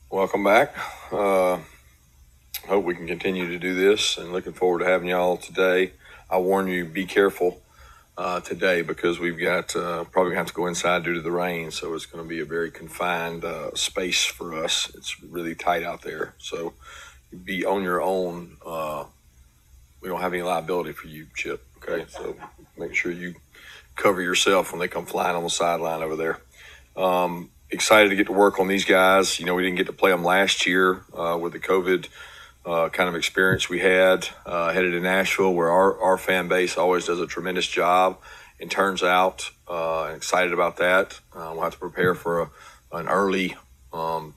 Welcome back. Hope we can continue to do this and looking forward to having y'all today. I warn you, be careful today because we've got probably gonna have to go inside due to the rain. So it's going to be a very confined space for us. It's really tight out there. So be on your own. We don't have any liability for you, Chip. Okay. So make sure you cover yourself when they come flying on the sideline over there. Excited to get to work on these guys. We didn't get to play them last year with the COVID kind of experience we had headed to Nashville, where our fan base always does a tremendous job and turns out. Excited about that. We'll have to prepare for an early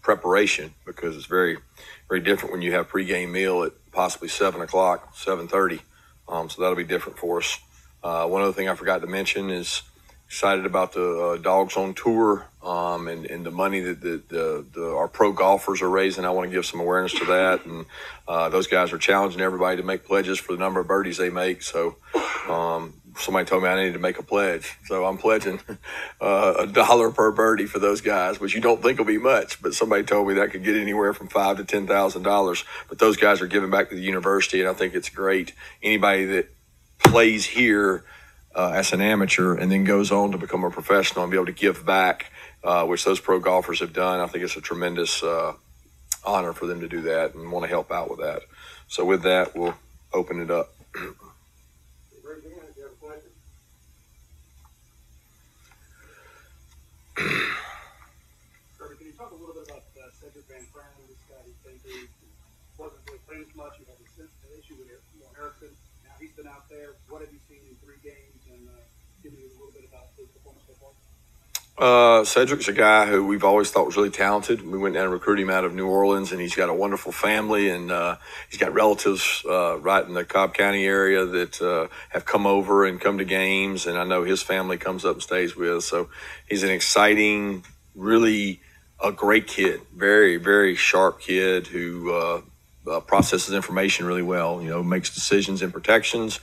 preparation because it's very, very different when you have pregame meal at possibly 7 o'clock, 7:30. So that'll be different for us. One other thing I forgot to mention is excited about the Dogs on Tour and the money that our pro golfers are raising. I want to give some awareness to that. And those guys are challenging everybody to make pledges for the number of birdies they make. So somebody told me I needed to make a pledge. So I'm pledging $1 per birdie for those guys, which you don't think will be much. But somebody told me that could get anywhere from $5,000 to $10,000. But those guys are giving back to the university, and I think it's great. Anybody that plays here as an amateur and then goes on to become a professional and be able to give back, which those pro golfers have done. I think it's a tremendous honor for them to do that and want to help out with that. So with that, we'll open it up. Kirby, can you talk a little bit about Cedric Van Fran? This guy, he wasn't really playing as much. He had an issue with Harrison. Now he's been out there. What have you seen in 3 games? And give me a little bit about his performance so far. Cedric's a guy who we've always thought was really talented. We went down and recruited him out of New Orleans, and he's got a wonderful family, and he's got relatives right in the Cobb County area that have come over and come to games, and I know his family comes up and stays with us. So he's an exciting, really a great kid, very, very sharp kid who processes information really well, makes decisions and protections,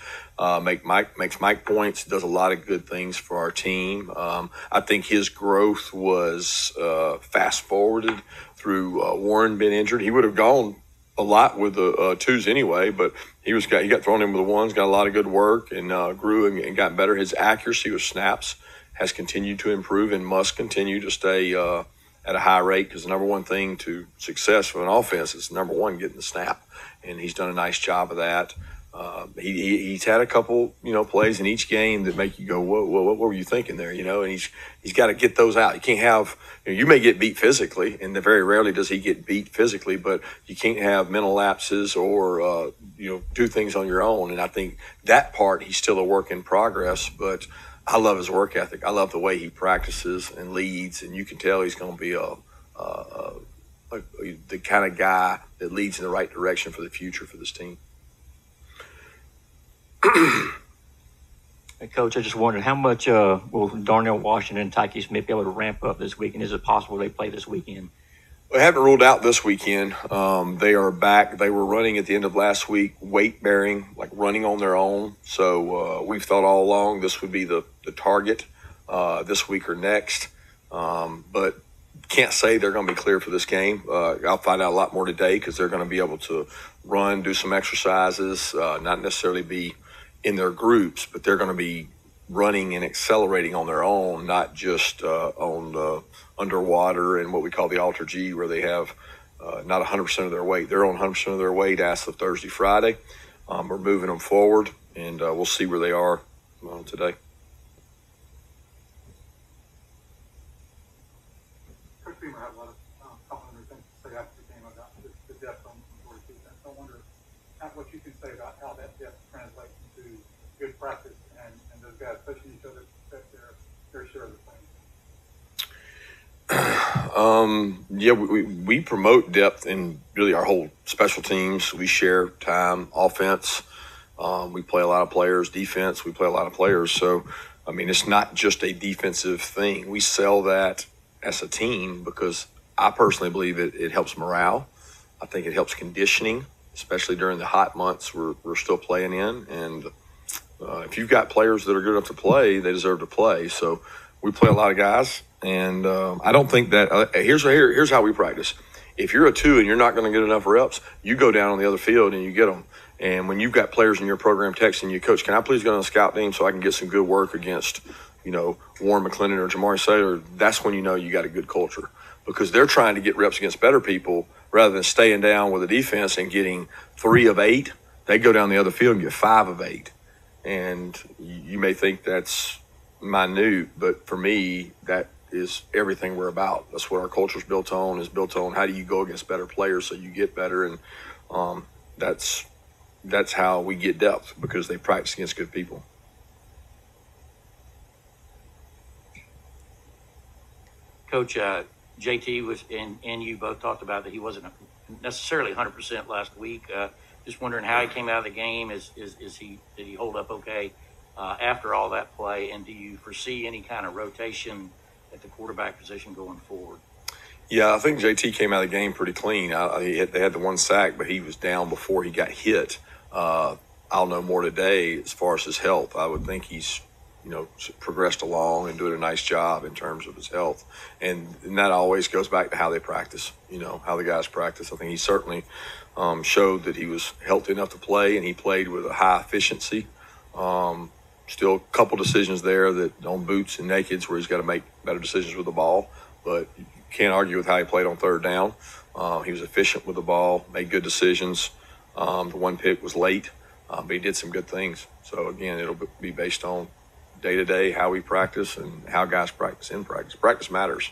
makes mic points, does a lot of good things for our team. I think his growth was fast forwarded through Warren being injured. He would have gone a lot with the twos anyway, but he got thrown in with the ones, got a lot of good work, and grew and got better. His accuracy with snaps has continued to improve and must continue to stay at a high rate, because the number one thing to success for an offense is number one, getting the snap. And he's done a nice job of that. He's had a couple, plays in each game that make you go, whoa, what were you thinking there? And he's got to get those out. You can't have, you may get beat physically, and very rarely does he get beat physically, but you can't have mental lapses or, do things on your own. And I think that part, he's still a work in progress, but I love his work ethic. I love the way he practices and leads, and you can tell he's going to be the kind of guy that leads in the right direction for the future for this team. Hey, Coach, I just wondered how much will Darnell Washington and Tyke Smith be able to ramp up this weekend? Is it possible they play this weekend? We haven't ruled out this weekend. They are back. They were running at the end of last week, weight bearing, like running on their own. So we've thought all along this would be the target this week or next. But can't say they're going to be clear for this game. I'll find out a lot more today because they're going to be able to run, do some exercises, not necessarily be in their groups, but they're going to be running and accelerating on their own, not just on underwater and what we call the Alter G, where they have not 100% of their weight. They're on 100% of their weight as of Thursday, Friday. We're moving them forward, and we'll see where they are today. Coach Beamer had a lot of complimentary things to say after the game about the depth on the defense. I wonder what you can say about how that depth translates into good practice and those guys pushing each other to protect their share of the playing. We promote depth in really our whole special teams. We share time, offense. We play a lot of players, defense. We play a lot of players. So, it's not just a defensive thing. We sell that as a team because I personally believe it helps morale. I think it helps conditioning, especially during the hot months we're still playing in. And if you've got players that are good enough to play, they deserve to play. So we play a lot of guys, and I don't think that here's how we practice. If you're a 2 and you're not going to get enough reps, you go down on the other field and you get them. And when you've got players in your program texting you, Coach, can I please go on the scout team so I can get some good work against, Warren McClendon or Jamari Saylor? That's when you know you got a good culture, because they're trying to get reps against better people rather than staying down with a defense and getting 3 of 8. They go down the other field and get 5 of 8. And you may think that's minute, but for me, that is everything we're about. That's what our culture is built on. How do you go against better players so you get better? And that's how we get depth, because they practice against good people. Coach, JT was and you both talked about that he wasn't necessarily 100% last week. Just wondering how he came out of the game. Did he hold up okay after all that play? And do you foresee any kind of rotation at the quarterback position going forward? Yeah, I think JT came out of the game pretty clean. They had the 1 sack, but he was down before he got hit. I'll know more today as far as his health. I would think he's, progressed along and doing a nice job in terms of his health. And that always goes back to how they practice, how the guys practice. I think he certainly showed that he was healthy enough to play, and he played with a high efficiency. Still a couple decisions there that on boots and nakeds where he's got to make better decisions with the ball, but you can't argue with how he played on 3rd down. He was efficient with the ball, made good decisions. The 1 pick was late, but he did some good things. So again, it'll be based on day-to-day, how we practice and how guys practice in practice. Practice matters.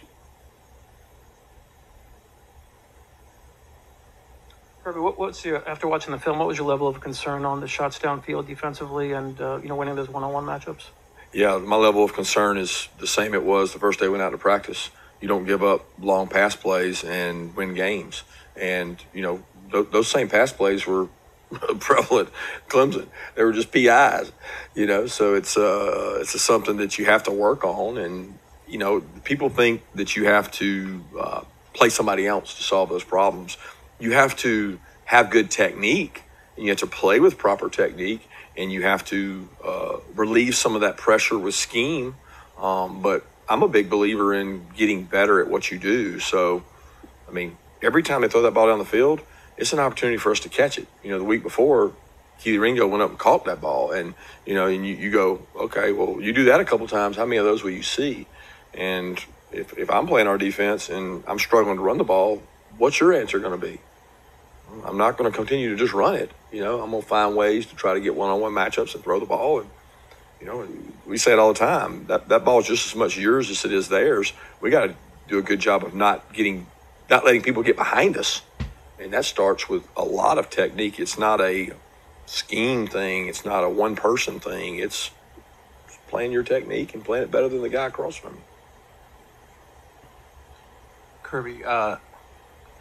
Kirby, what's your, after watching the film, what was your level of concern on the shots downfield defensively and, winning those one-on-one matchups? Yeah, my level of concern is the same it was the first day we went out to practice. You don't give up long pass plays and win games. And, those same pass plays were prevalent Clemson. They were just PIs, so it's something that you have to work on. And, people think that you have to play somebody else to solve those problems. You have to have good technique, and you have to play with proper technique, and you have to relieve some of that pressure with scheme. But I'm a big believer in getting better at what you do. So, every time they throw that ball down the field, it's an opportunity for us to catch it. The week before, Keely Ringo went up and caught that ball. And, and you go, okay, well, you do that a couple times. How many of those will you see? And if I'm playing our defense and I'm struggling to run the ball, what's your answer going to be? I'm not going to continue to just run it. I'm going to find ways to try to get one-on-one matchups and throw the ball. And, we say it all the time. That ball is just as much yours as it is theirs. We got to do a good job of not letting people get behind us. And that starts with a lot of technique. It's not a scheme thing. It's not a one-person thing. It's playing your technique and playing it better than the guy across from you. Kirby,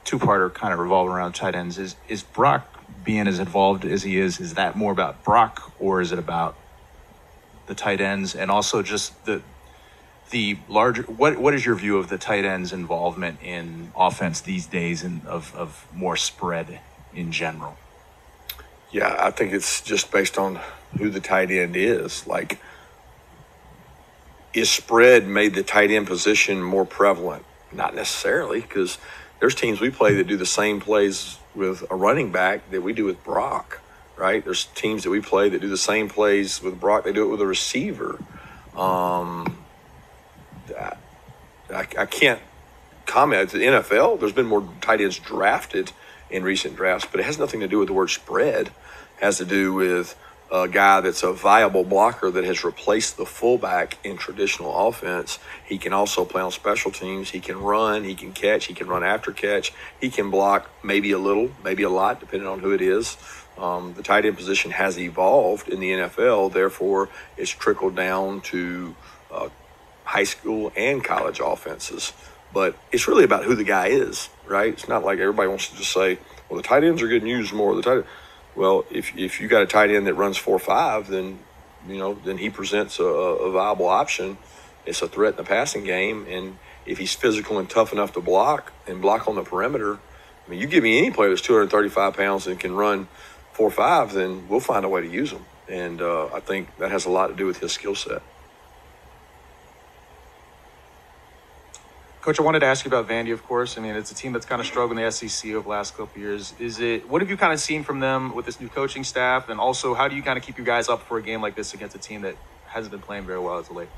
two-parter kind of revolve around tight ends. Is Brock being as involved as he is that more about Brock, or is it about the tight ends? And also just the larger, what is your view of the tight end's involvement in offense these days and of more spread in general? Yeah, I think it's just based on who the tight end is. Like, is spread made the tight end position more prevalent? Not necessarily, because there's teams we play that do the same plays with a running back that we do with Brock, right? There's teams that we play that do the same plays with Brock. They do it with a receiver. I can't comment. The NFL, there's been more tight ends drafted in recent drafts, but it has nothing to do with the word spread. It has to do with a guy that's a viable blocker that has replaced the fullback in traditional offense. He can also play on special teams. He can run. He can catch. He can run after catch. He can block maybe a little, maybe a lot, depending on who it is. The tight end position has evolved in the NFL. Therefore, it's trickled down to high school and college offenses. But it's really about who the guy is, right? It's not like everybody wants to just say, well, the tight ends are getting used more. Well, if you got a tight end that runs 4.5, then he presents a viable option. It's a threat in the passing game, and if he's physical and tough enough to block on the perimeter, you give me any player that's 235 pounds and can run 4.5, then we'll find a way to use him. And I think that has a lot to do with his skill set. Coach, I wanted to ask you about Vandy, of course. I mean, it's a team that's kind of struggled in the SEC over the last couple of years. What have you kind of seen from them with this new coaching staff? And also, how do you kind of keep you guys up for a game like this against a team that hasn't been playing very well as of late?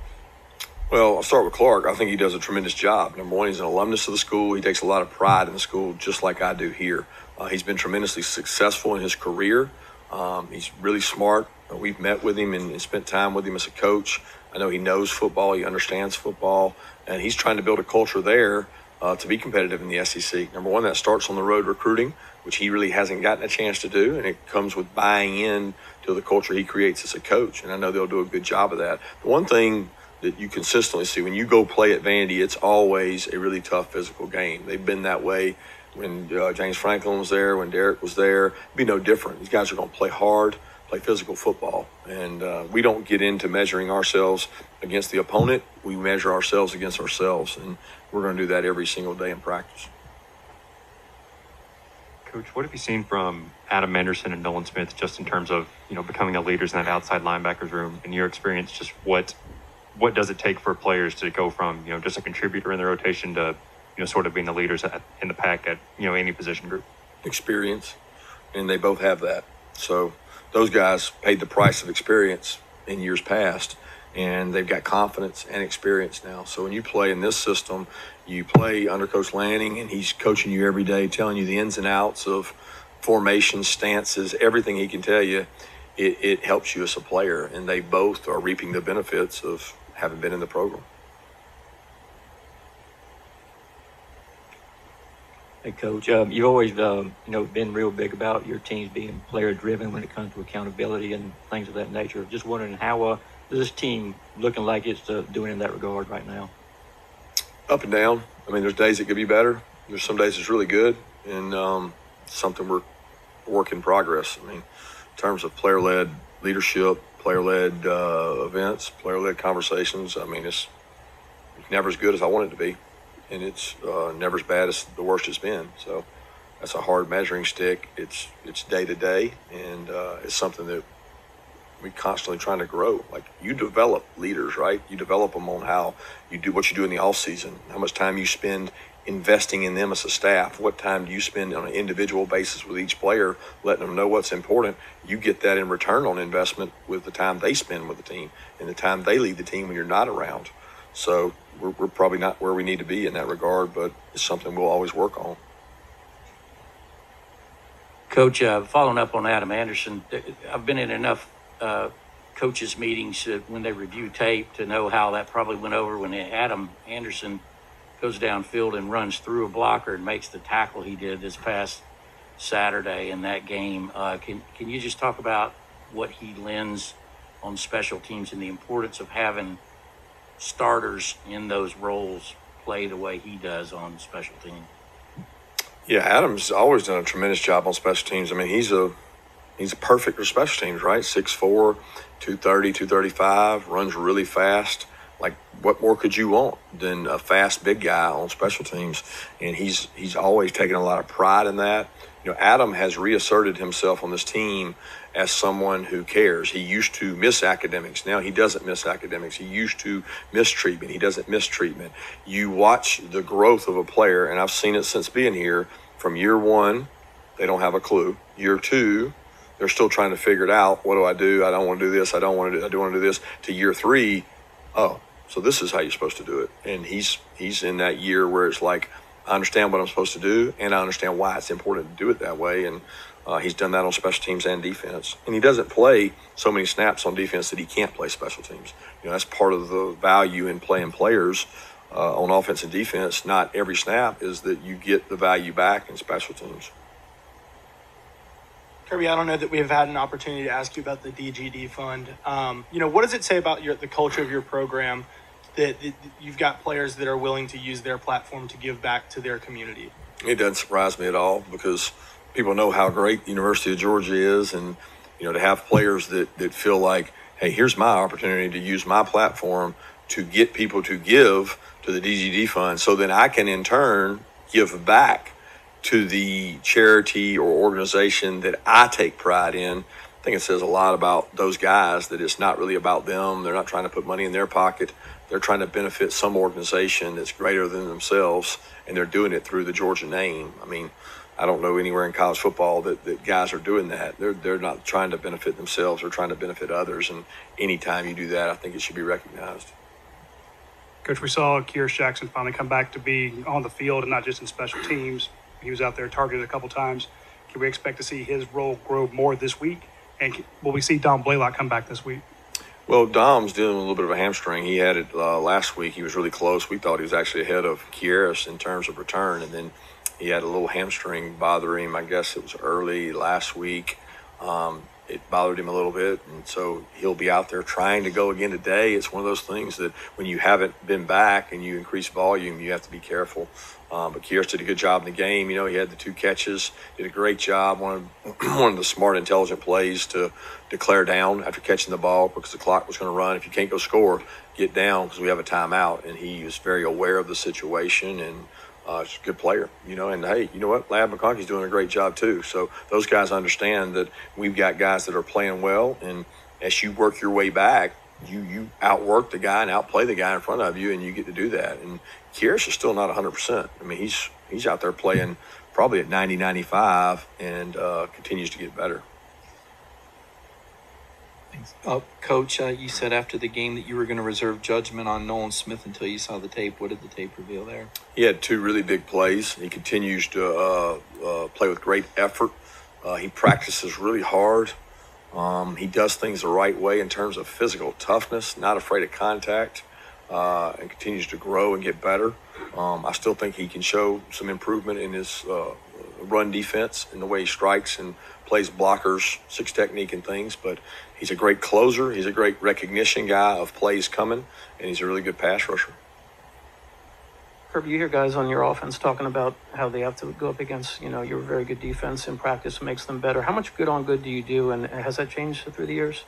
Well, I'll start with Clark. I think he does a tremendous job. Number one, he's an alumnus of the school. He takes a lot of pride in the school, just like I do here. He's been tremendously successful in his career. He's really smart. We've met with him and spent time with him as a coach. I know he knows football. He understands football. And he's trying to build a culture there to be competitive in the SEC. Number one, that starts on the road recruiting, which he really hasn't gotten a chance to do. And it comes with buying in to the culture he creates as a coach. And I know they'll do a good job of that. The one thing that you consistently see when you go play at Vandy, it's always a really tough physical game. They've been that way when James Franklin was there, when Derek was there. It'd be no different. These guys are going to play hard, play physical football. And we don't get into measuring ourselves against the opponent. We measure ourselves against ourselves. And we're going to do that every single day in practice. Coach, what have you seen from Adam Anderson and Nolan Smith just in terms of, becoming the leaders in that outside linebackers room? In your experience, just what does it take for players to go from, just a contributor in the rotation to, sort of being the leaders in the pack at, any position group? Experience, and they both have that. So those guys paid the price of experience in years past, and they've got confidence and experience now. So when you play in this system, you play under Coach Lanning, and he's coaching you every day, telling you the ins and outs of formations, stances, everything he can tell you. It helps you as a player, and they both are reaping the benefits of having been in the program. Hey, Coach, you've always, been real big about your teams being player-driven when it comes to accountability and things of that nature. Just wondering how is this team looking like it's doing in that regard right now? Up and down. I mean, there's days it could be better. There's some days it's really good, and something we're work in progress. I mean, in terms of player-led leadership, player-led events, player-led conversations, I mean, it's never as good as I want it to be. And it's never as bad as the worst it's been. So that's a hard measuring stick. It's day to day, and it's something that we constantly trying to grow. Like, you develop leaders, right? You develop them on how you do what you do in the off season, how much time you spend investing in them as a staff, what time do you spend on an individual basis with each player, letting them know what's important. You get that in return on investment with the time they spend with the team and the time they lead the team when you're not around. So we're probably not where we need to be in that regard, but it's something we'll always work on. Coach, following up on Adam Anderson, I've been in enough coaches' meetings when they review tape to know how that probably went over when Adam Anderson goes downfield and runs through a blocker and makes the tackle he did this past Saturday in that game. Can you just talk about what he lends on special teams and the importance of having starters in those roles play the way he does on special teams? Yeah, Adam's always done a tremendous job on special teams. I mean, he's a perfect for special teams, right? 6'4", 230, 235, runs really fast. Like, what more could you want than a fast big guy on special teams? And he's always taken a lot of pride in that. Adam has reasserted himself on this team as someone who cares. He used to miss academics. Now he doesn't miss academics. He used to miss treatment. He doesn't miss treatment. You watch the growth of a player, and I've seen it since being here. From year one, they don't have a clue. Year two, they're still trying to figure it out. What do? I don't want to do this. I do want to do this. To year three, oh, so this is how you're supposed to do it. And he's in that year where it's like, I understand what I'm supposed to do, and I understand why it's important to do it that way. And he's done that on special teams and defense. And he doesn't play so many snaps on defense that he can't play special teams. That's part of the value in playing players on offense and defense. Not every snap is that you get the value back in special teams. Kirby, I don't know that we have had an opportunity to ask you about the DGD fund. What does it say about the culture of your program that you've got players that are willing to use their platform to give back to their community? It doesn't surprise me at all, because people know how great the University of Georgia is, and to have players that feel like, hey, here's my opportunity to use my platform to get people to give to the DGD fund, so then I can in turn give back to the charity or organization that I take pride in. I think it says a lot about those guys that it's not really about them. They're not trying to put money in their pocket. they're trying to benefit some organization that's greater than themselves, and they're doing it through the Georgia name. I mean, I don't know anywhere in college football that guys are doing that. They're not trying to benefit themselves. They're trying to benefit others. And anytime you do that, I think it should be recognized. Coach, we saw Kearis Jackson finally come back to be on the field and not just in special teams. He was out there targeted a couple times. Can we expect to see his role grow more this week? And will we see Dom Blaylock come back this week? Well, Dom's dealing with a little bit of a hamstring. He had it last week. He was really close. We thought he was actually ahead of Kearis in terms of return, and then he had a little hamstring bother him. I guess it was early last week. It bothered him a little bit, and so he'll be out there trying to go again today. It's one of those things that when you haven't been back and you increase volume, you have to be careful. But Kearis did a good job in the game. You know, he had the 2 catches, did a great job. One of the smart, intelligent plays to declare down after catching the ball because the clock was going to run. If you can't go score, get down because we have a timeout. And he was very aware of the situation, and he's a good player, you know. And, hey, you know what? Lab McConkey's doing a great job too. So those guys understand that we've got guys that are playing well, and as you work your way back, you outwork the guy and outplay the guy in front of you, and you get to do that. And Kearis is still not 100%. I mean, he's out there playing probably at 90, 95 and continues to get better. Coach, you said after the game that you were going to reserve judgment on Nolan Smith until you saw the tape. What did the tape reveal there? He had 2 really big plays. He continues to play with great effort. He practices really hard. He does things the right way in terms of physical toughness, not afraid of contact, and continues to grow and get better. I still think he can show some improvement in his run defense and the way he strikes and plays blockers, 6 technique and things, but he's a great closer. He's a great recognition guy of plays coming, and he's a really good pass rusher. Kirby, you hear guys on your offense talking about how they have to go up against, your very good defense in practice makes them better. How much good on good do you do, and has that changed through the years?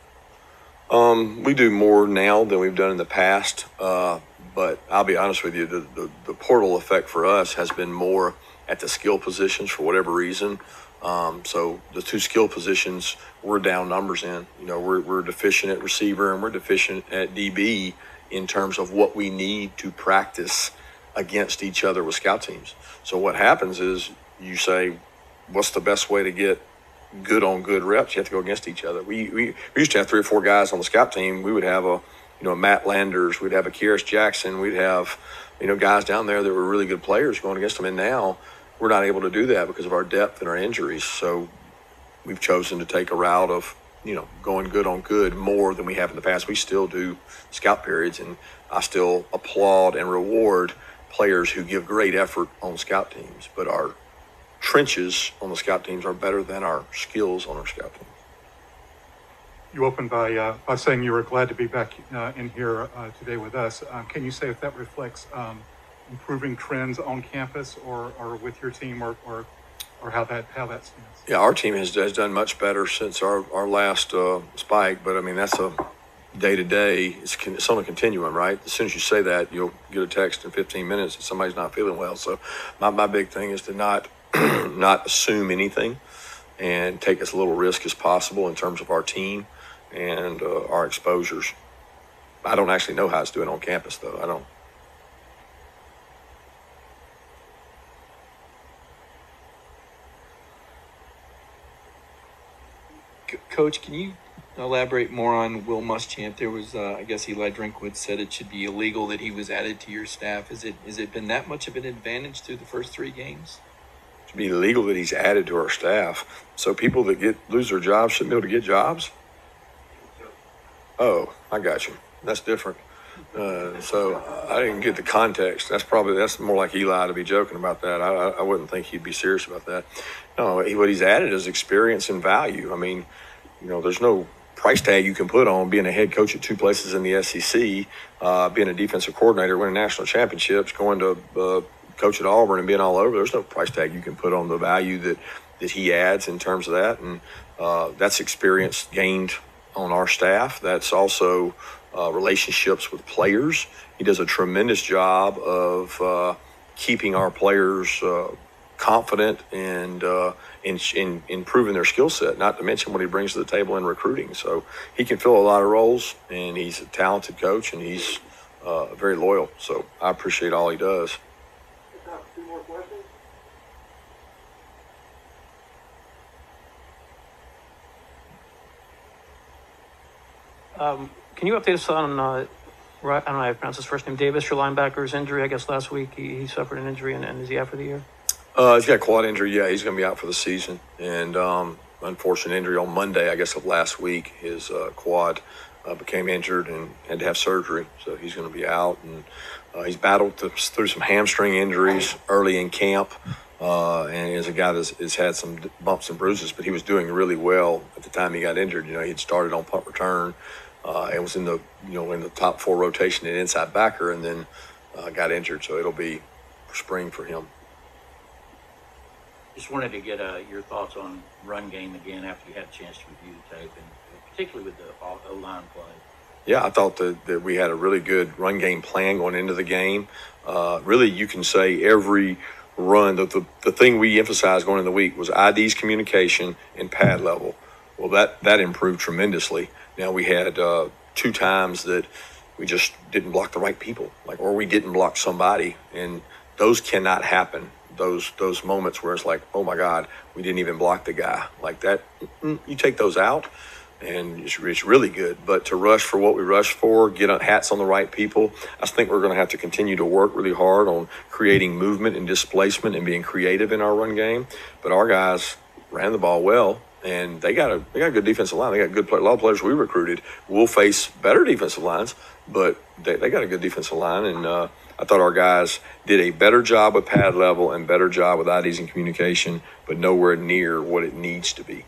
We do more now than we've done in the past, but I'll be honest with you, the portal effect for us has been more at the skill positions for whatever reason. So the 2 skill positions we're down numbers in. We're deficient at receiver and we're deficient at DB in terms of what we need to practice against each other with scout teams. So what happens is you say, what's the best way to get good on good reps? You have to go against each other. We used to have 3 or 4 guys on the scout team. We would have a Matt Landers, we'd have a Kearis Jackson, we'd have guys down there that were really good players going against them. And now we're not able to do that because of our depth and our injuries. So we've chosen to take a route of, going good on good more than we have in the past. We still do scout periods, and I still applaud and reward players who give great effort on scout teams. But our trenches on the scout teams are better than our skills on our scout teams. You opened by saying you were glad to be back in here today with us. Can you say if that reflects improving trends on campus or with your team or how that stands? Yeah, our team has done much better since our last spike, but I mean, that's a day-to-day. It's on a continuum, right? As soon as you say that, you'll get a text in 15 minutes that somebody's not feeling well. So my big thing is to not assume anything and take as little risk as possible in terms of our team and our exposures. I don't actually know how it's doing on campus, though. I don't. Coach, can you elaborate more on Will Muschamp? There was, I guess Eli Drinkwood said it should be illegal that he was added to your staff. Has it been that much of an advantage through the first 3 games? It should be illegal that he's added to our staff. So people that lose their jobs shouldn't be able to get jobs? Oh, I got you. That's different. So I didn't get the context. That's more like Eli to be joking about that. I wouldn't think he'd be serious about that. No, what he's added is experience and value. I mean, there's no price tag you can put on being a head coach at 2 places in the SEC, being a defensive coordinator, winning national championships, going to coach at Auburn and being all over. There's no price tag you can put on the value that he adds in terms of that. And that's experience gained on our staff. That's also relationships with players. He does a tremendous job of keeping our players confident and in improving their skill set, not to mention what he brings to the table in recruiting. So he can fill a lot of roles, and he's a talented coach, and he's very loyal. So I appreciate all he does. Two more questions. Can you update us on, I don't know how to pronounce his first name, Davis, your linebacker's injury? I guess last week he suffered an injury, and is he out for the year? He's got a quad injury. Yeah, he's going to be out for the season. And unfortunate injury on Monday, I guess, of last week. His quad became injured and had to have surgery. So he's going to be out. And he's battled through some hamstring injuries early in camp. And is a guy that has had some bumps and bruises, but he was doing really well at the time he got injured. He'd started on punt return and was in the in the top 4 rotation at inside backer, and then got injured. So it'll be spring for him. Just wanted to get your thoughts on run game again after you had a chance to review the tape, and particularly with the O-line play. Yeah, I thought that we had a really good run game plan going into the game. Really, you can say every run, the thing we emphasized going into the week was ID's communication and pad level. Well, that improved tremendously. Now we had 2 times that we just didn't block the right people, or we didn't block somebody, and those cannot happen. Those moments where it's like, oh my God, we didn't even block the guy like that. You take those out, and it's really good. But to rush for what we rushed for, get hats on the right people, I think we're going to have to continue to work really hard on creating movement and displacement and being creative in our run game. But our guys ran the ball well, and they got a good defensive line. They got a lot of players we recruited. We'll face better defensive lines, but they got a good defensive line, and I thought our guys did a better job with pad level and better job with IDs and communication, but nowhere near what it needs to be.